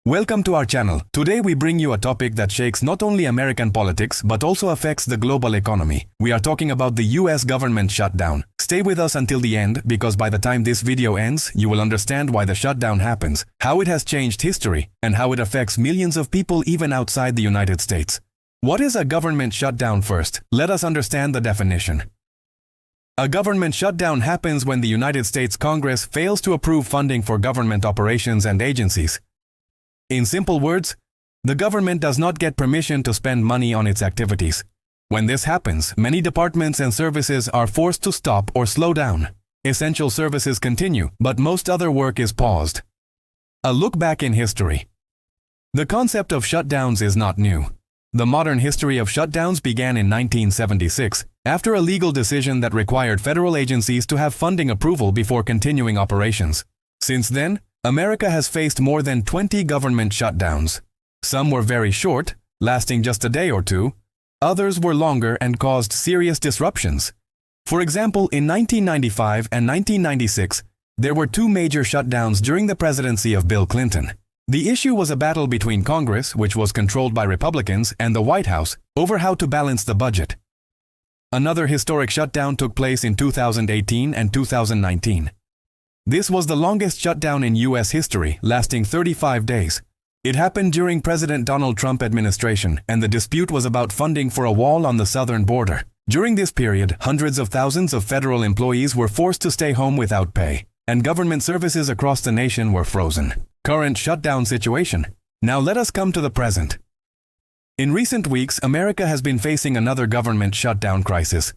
Welcome to our channel. Today we bring you a topic that shakes not only American politics but also affects the global economy. We are talking about the US government shutdown. Stay with us until the end because by the time this video ends, you will understand why the shutdown happens, how it has changed history, and how it affects millions of people even outside the United States. What is a government shutdown first? Let us understand the definition. A government shutdown happens when the United States Congress fails to approve funding for government operations and agencies. In simple words, the government does not get permission to spend money on its activities. When this happens, many departments and services are forced to stop or slow down. Essential services continue, but most other work is paused. A look back in history. The concept of shutdowns is not new. The modern history of shutdowns began in 1976, after a legal decision that required federal agencies to have funding approval before continuing operations. Since then, America has faced more than 20 government shutdowns. Some were very short, lasting just a day or two. Others were longer and caused serious disruptions. For example, in 1995 and 1996, there were two major shutdowns during the presidency of Bill Clinton. The issue was a battle between Congress, which was controlled by Republicans, and the White House over how to balance the budget. Another historic shutdown took place in 2018 and 2019. This was the longest shutdown in U.S. history, lasting 35 days. It happened during President Donald Trump administration, and the dispute was about funding for a wall on the southern border. During this period, hundreds of thousands of federal employees were forced to stay home without pay, and government services across the nation were frozen. Current shutdown situation. Now let us come to the present. In recent weeks, America has been facing another government shutdown crisis.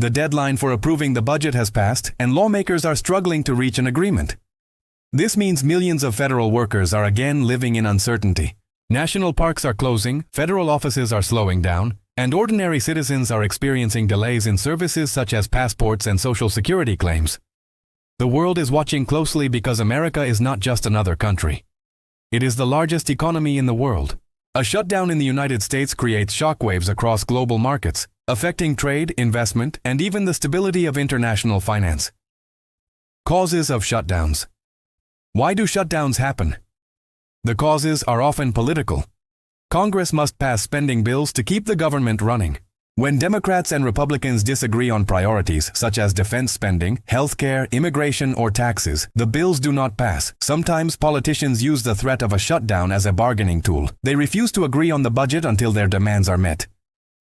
The deadline for approving the budget has passed, and lawmakers are struggling to reach an agreement. This means millions of federal workers are again living in uncertainty. National parks are closing, federal offices are slowing down, and ordinary citizens are experiencing delays in services such as passports and Social Security claims. The world is watching closely because America is not just another country. It is the largest economy in the world. A shutdown in the United States creates shockwaves across global markets, affecting trade, investment, and even the stability of international finance. Causes of shutdowns. Why do shutdowns happen? The causes are often political. Congress must pass spending bills to keep the government running. When Democrats and Republicans disagree on priorities such as defense spending, healthcare, immigration, or taxes, the bills do not pass. Sometimes politicians use the threat of a shutdown as a bargaining tool. They refuse to agree on the budget until their demands are met.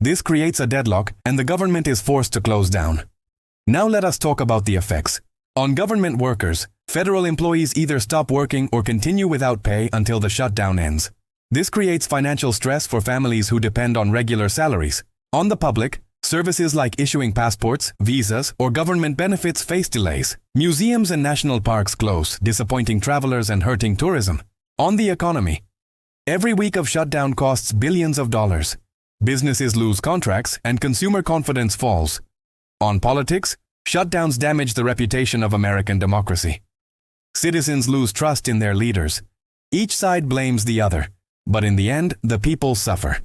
This creates a deadlock, and the government is forced to close down. Now let us talk about the effects. On government workers, federal employees either stop working or continue without pay until the shutdown ends. This creates financial stress for families who depend on regular salaries. On the public, services like issuing passports, visas, or government benefits face delays. Museums and national parks close, disappointing travelers and hurting tourism. On the economy, every week of shutdown costs billions of dollars. Businesses lose contracts and consumer confidence falls. On politics, shutdowns damage the reputation of American democracy. Citizens lose trust in their leaders. Each side blames the other, but in the end, the people suffer.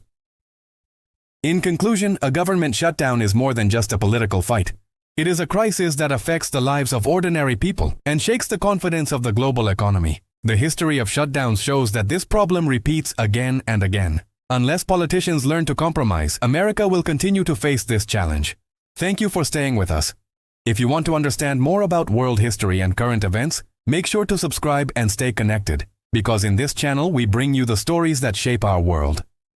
In conclusion, a government shutdown is more than just a political fight. It is a crisis that affects the lives of ordinary people and shakes the confidence of the global economy. The history of shutdowns shows that this problem repeats again and again. Unless politicians learn to compromise, America will continue to face this challenge. Thank you for staying with us. If you want to understand more about world history and current events, make sure to subscribe and stay connected, because in this channel we bring you the stories that shape our world.